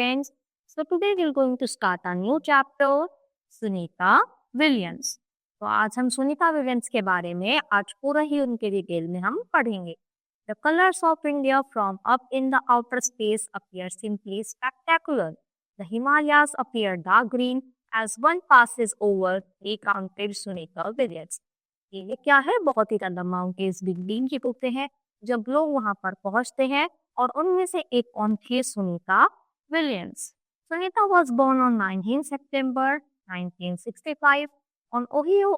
students. So today we're going to start a new chapter, Sunita Williams. तो आज हम Sunita Williams के बारे में आज पूरा ही उनके डिटेल में हम पढ़ेंगे। The colors of India from up in the outer space appear simply spectacular. The Himalayas appear dark green as one passes over, recounted Sunita Williams. ये क्या है, बहुत ही ज्यादा माउंटेन्स बिग ग्रीन की होते हैं जब लोग वहां पर पहुंचते हैं, और उनमें से एक कौन थी, Sunita Williams. Sunita was born on 19 September 1965 on Ohio,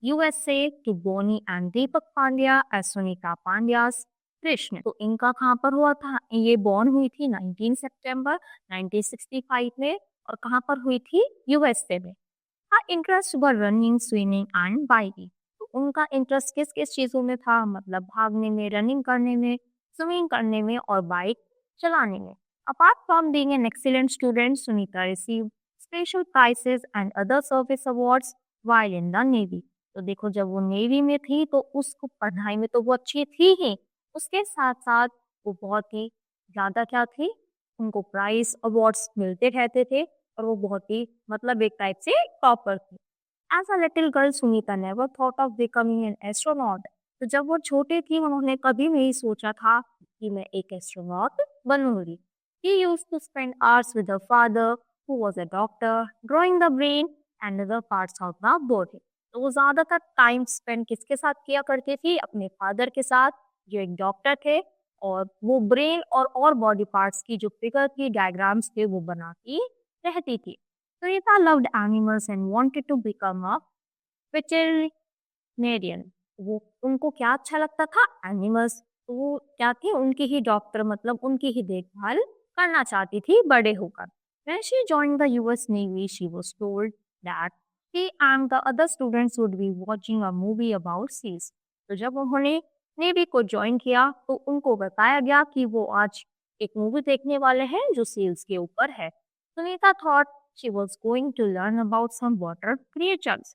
USA to Bonnie and Deepak Pandya as Sunita Pandya's Krishna. तो इनका कहाँ पर हुआ था, ये बॉर्न हुई थी 19 सितंबर 1965 में, और कहाँ पर हुई थी, यूएसए में। Interest were running, swimming and biking. तो उनका इंटरेस्ट किस किस चीजों में था, मतलब भागने में, रनिंग करने में, स्विमिंग करने में और बाइक चलाने में। Apart from being an excellent student, Sunita received special prizes and other service awards while in the navy. तो देखो, जब वो नेवी में थी तो उसको पढ़ाई में तो वो अच्छी थी ही, उसके साथ साथ वो बहुत ही ज्यादा क्या थी, उनको प्राइज अवार्ड्स मिलते रहते थे, और वो बहुत ही मतलब एक टाइप से टॉपर थी। As a little girl, Sunita never thought of becoming an astronaut. तो जब वो छोटी थी, उन्होंने कभी नहीं सोचा था कि मैं एक astronaut बनूंगी। He used to spend hours with her father, who was a doctor, drawing the brain and other parts of the body. तो वो ज्यादातर टाइम स्पेंड किसके साथ किया करती थी, अपने फादर के साथ, जो एक डॉक्टर थे, और वो ब्रेन और बॉडी पार्ट्स की जो फिगर की डायग्राम्स थे वो बनाती रहती थी। Sunita loved animals and wanted to become a veterinarian. वो उनको क्या अच्छा लगता था, एनिमल्स। तो वो क्या थी, उनकी ही डॉक्टर, मतलब उनकी ही देखभाल करना चाहती थी बड़े होकर। When she joined the US Navy, she was told that she and the other students would be watching a movie about seals. तो जब उन्होंने नेवी को ज्वाइन किया तो उनको बताया गया कि वो आज एक मूवी देखने वाले हैं जो सील्स के ऊपर है। Sunita thought she was going to learn about some water creatures.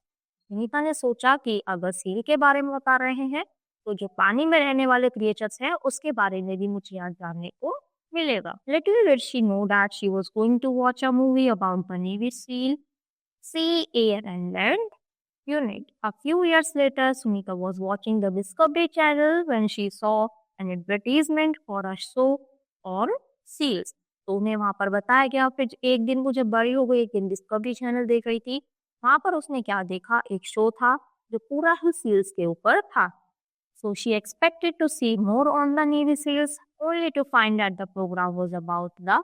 Sunita ने सोचा कि अगर सील के बारे में बता रहे हैं तो जो पानी में रहने वाले क्रिएचर्स हैं उसके बारे में भी मुझे आज जानने को मिलेगा। Little did she know that she was going to watch a movie about the Navy SEAL, Sea, Air and Land unit. A few years later, Sunita was watching the Discovery Channel when she saw an advertisement for a show on seals. तो उन्हें वहां पर बताया गया। फिर एक दिन वो जब बड़ी हो गई, एक दिन डिस्कवरी चैनल देख रही थी, वहां पर उसने क्या देखा, एक शो था जो पूरा ही सील्स के ऊपर था। So she expected to see more on the Navy SEALs, only to find that the program was about the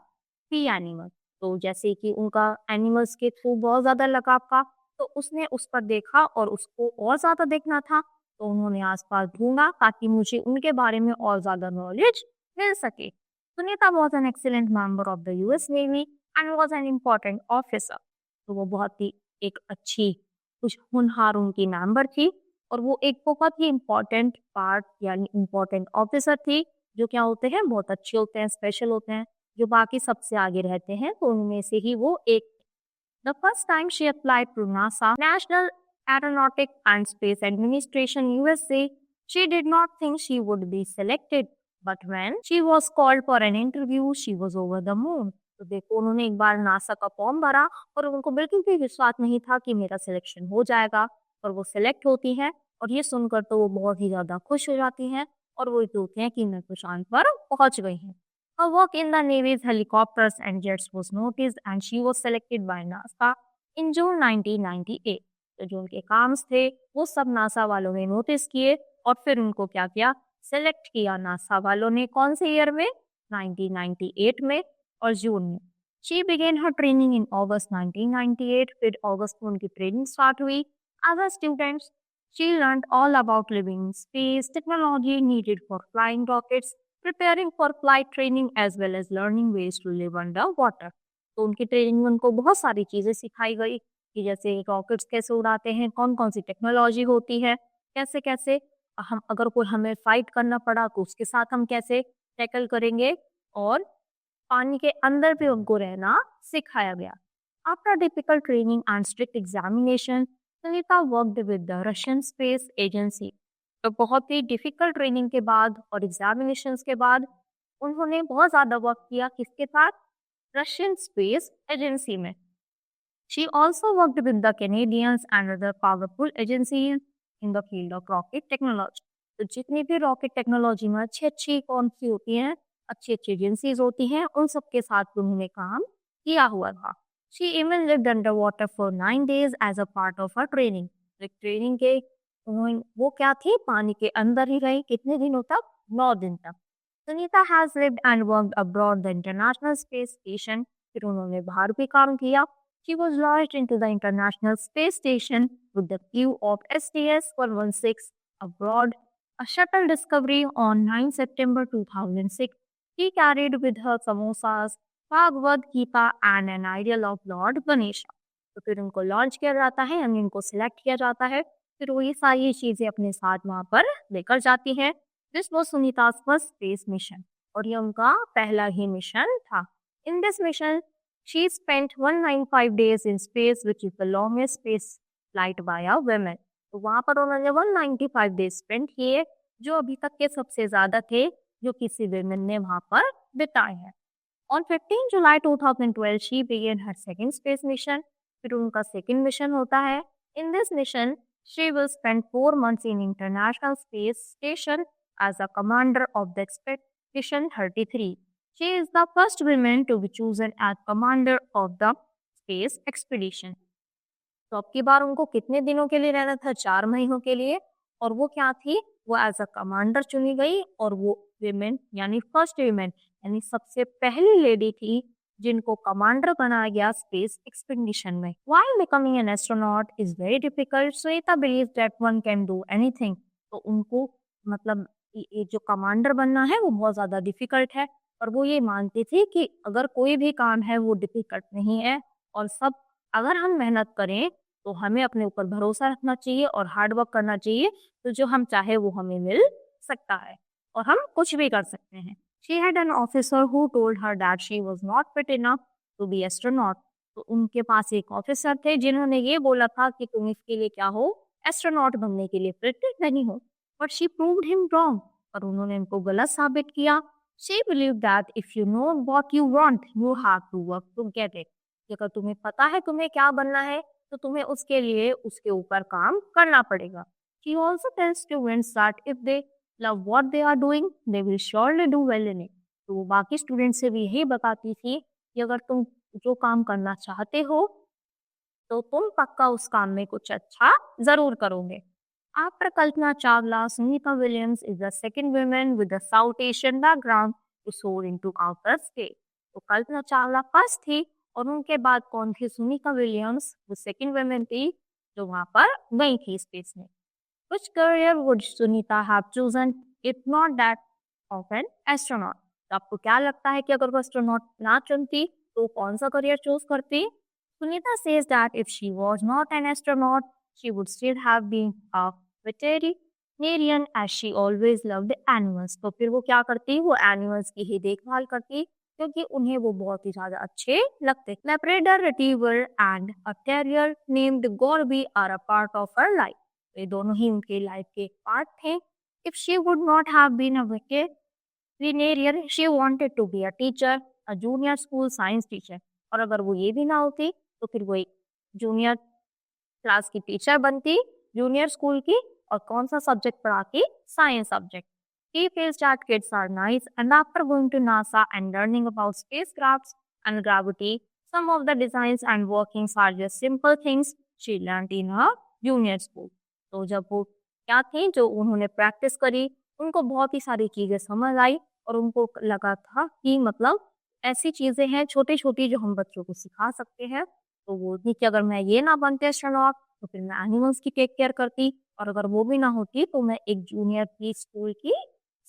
sea animal. तो जैसे कि उनका एनिमल्स के थ्रू बहुत ज्यादा लगाव था, तो उसने उस पर देखा और उसको और ज्यादा देखना था, तो उन्होंने आसपास ढूंढा ताकि मुझे उनके बारे में और ज्यादा नॉलेज मिल सके। Sunita was an excellent member of the US Navy and was an important officer. तो वो बहुत ही एक अच्छी कुछ होनहार उनकी मेंबर थी, और वो एक बहुत ही इम्पोर्टेंट पार्ट यानी इम्पोर्टेंट ऑफिसर थी, जो क्या होते हैं, बहुत अच्छे होते हैं, स्पेशल होते हैं, जो बाकी सबसे आगे रहते हैं, तो उनमें से ही वो एक। The first time she applied to NASA, National Aeronautic and Space Administration USA, she did not think she would be selected, but when she was called for an interview, she was over the moon. तो देखो, उन्होंने एक बार NASA का form भरा और उनको बिल्कुल भी विश्वास नहीं था कि मेरा सिलेक्शन हो जाएगा, और वो सिलेक्ट होती हैं, और ये सुनकर तो वो बहुत ही ज्यादा खुश हो जाती हैं, और वो सोचते हैं कि मैं तो चांद पर पहुंच गई हूँ। Her work in the Navy's helicopters and jets was noticed and she was selected by NASA in June 1998. तो जो उनके काम थे वो सब नासा वालों ने नोटिस किए, और फिर उनको क्या किया, सेलेक्ट किया नासा वालों ने। कौन से ईयर में, 1998 में और जून में। She began her training in August 1998. फिर अगस्त में उनकी ट्रेनिंग स्टार्ट हुई। As a student, she learned all about living in space, technology needed for flying rockets, preparing for flight training as well as learning ways to live under water. तो उनकी training में उनको बहुत सारी चीजें सिखाई गई कि जैसे रॉकेट्स कैसे उड़ाते हैं, कौन कौन सी टेक्नोलॉजी होती है, कैसे कैसे हम अगर कोई हमें फाइट करना पड़ा तो उसके साथ हम कैसे टैकल करेंगे, और पानी के अंदर भी उनको रहना सिखाया गया। After difficult training and strict examination, Sunita worked with the Russian space agency. तो बहुत ही डिफिकल्ट ट्रेनिंग के बाद और एग्जामिनेशंस के बाद उन्होंने बहुत ज़्यादा वर्क किया किसके साथ, रशियन स्पेस एजेंसी में। She also worked with the Canadians and other powerful agencies in the field of rocket technology. तो जितनी भी रॉकेट टेक्नोलॉजी में अच्छी अच्छी कौन सी होती हैं, अच्छी अच्छी एजेंसीज होती हैं, उन सबके साथ उन्होंने काम किया हुआ था। She even lived underwater for 9 days as a part of her training. एक ट्रेनिंग के उन्होंने वो क्या थी, पानी के अंदर ही रही कितने दिनों तक, 9 दिन तक। Sunita has lived and worked abroad the International Space Station. फिर उन्होंने बाहर भी काम किया। She was launched into the International Space Station with the crew of STS-116 abroad, a shuttle discovery on 9 September 2006. She carried with her samosas, Bhagavad Gita and an ideal of Lord Ganesha. तो फिर उनको launch किया जाता है, यानी उनको select किया जाता है, फिर वो ये सारी चीजें अपने साथ वहां पर लेकर जाती है। This was Sunita's first space mission, और ये उनका पहला ही मिशन था। In this mission she spent 195 days in space, which is the longest space flight by a woman. तो वहां पर उन्होंने 195 days spend किए, जो अभी तक के सबसे ज्यादा थे जो किसी women ने वहां पर बिताए हैं। On 15 July 2012, she began her second space mission. फिर उनका सेकंड मिशन होता है। In this mission, she will spend 4 months in International Space Station as a commander of the Expedition 33. She is the first woman to be chosen as commander of the space expedition. तो अब की बार उनको कितने दिनों के लिए रहना था, 4 महीनों के लिए, और वो क्या थी, वो एज अ कमांडर चुनी गई, और वो विमेन यानी फर्स्ट विमेन यानी सबसे पहली लेडी थी जिनको कमांडर बनाया गया स्पेस एक्सपेडिशन में। While becoming an astronaut is very difficult, Sunita believes that one can do anything. तो उनको मतलब ये जो कमांडर बनना है वो बहुत ज्यादा डिफिकल्ट है, और वो ये मानती थी कि अगर कोई भी काम है वो डिफिकल्ट नहीं है, और सब अगर हम मेहनत करें तो हमें अपने ऊपर भरोसा रखना चाहिए और हार्ड वर्क करना चाहिए, तो जो हम चाहे वो हमें मिल सकता है और हम कुछ भी कर सकते हैं। She had an officer who told her that she was not fit enough to be astronaut. तो उनके पास एक ऑफिसर थे जिन्होंने ये बोला था कि तुम इसके लिए क्या हो, एस्ट्रोनॉट बनने के लिए फिट नहीं हो। But she proved him wrong. और उन्होंने उनको गलत साबित किया। She believed that if you know what you want, you have to work to get it. कि अगर तुम्हें पता है तुम्हें क्या बनना है, तो तुम्हें उसके लिए उसके ऊपर काम करना पड़ेगा। She also tells students that if they love what they are doing, they will surely do well in it. तो वो बाकी स्टूडेंट्स से भी यही बताती थी कि अगर तुम जो काम करना चाहते हो, तो तुम पक्का उस काम में कुछ अच्छा जरूर करोगे। After Kalpana Chawla, Sunita Williams is the second woman with a South Asian background to soar into outer space. तो कल्पना चावला फर्स्ट थी, और उनके बाद कौन थी, सुनीता विलियम्स, वो सेकंड वुमेन थी जो वहां पर गई थी स्पेस में। Which career would Sunita have chosen if not that of an astronaut? तो आपको क्या लगता है कि अगर वो एस्ट्रोनॉट ना चुनती तो कौन सा करियर चूज करती? Sunita says that if she was not an astronaut, she would still have been a veterinarian as she always loved animals. तो फिर वो क्या करती, वो एनिमल्स की ही देखभाल करती क्योंकि उन्हें वो बहुत ही ज्यादा अच्छे लगते। Labrador Retriever and a terrier named Gorby are a part of her life. ये दोनों ही उनके लाइफ के पार्ट थे। If she would not have been a veterinarian, she wanted to be a teacher, a junior school science teacher. और अगर वो ये भी ना होती तो फिर वो एक जूनियर क्लास की टीचर बनती, जूनियर स्कूल की, और कौन सा सब्जेक्ट पढ़ाती, science subject. She feels that kids are nice, and after going to NASA and learning about spacecrafts and gravity, some of the designs and workings are just simple things she learned in her junior school. तो जब वो क्या थी, जो उन्होंने practice करी, उनको बहुत ही सारी चीजें समझ आई, और उनको लगा था कि मतलब ऐसी चीजें हैं छोटी छोटी जो हम बच्चों को सिखा सकते हैं। तो वो थी कि अगर मैं ये ना बनते एस्ट्रोनॉट तो फिर मैं एनिमल्स की टेक केयर करती, और अगर वो भी ना होती तो मैं एक जूनियर की स्कूल की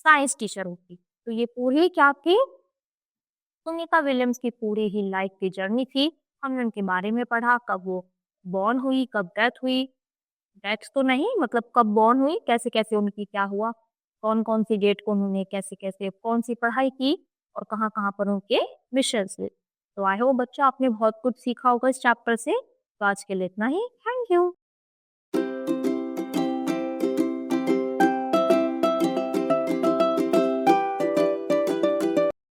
साइंस टीचर होती। तो ये पूरी क्या थी, सुनीता विलियम्स की पूरी ही लाइफ की जर्नी थी। हमने उनके बारे में पढ़ा, कब वो बॉर्न हुई, कब डेथ हुई, डेथ तो नहीं मतलब कब बॉर्न हुई, कैसे कैसे उनकी क्या हुआ, कौन कौन सी डेट को उन्होंने कैसे कैसे कौन सी पढ़ाई की, और कहाँ कहाँ पर उनके मिशन हुए। तो आई होप बच्चा आपने बहुत कुछ सीखा होगा इस चैप्टर से। तो आज के लिए इतना ही। Thank you.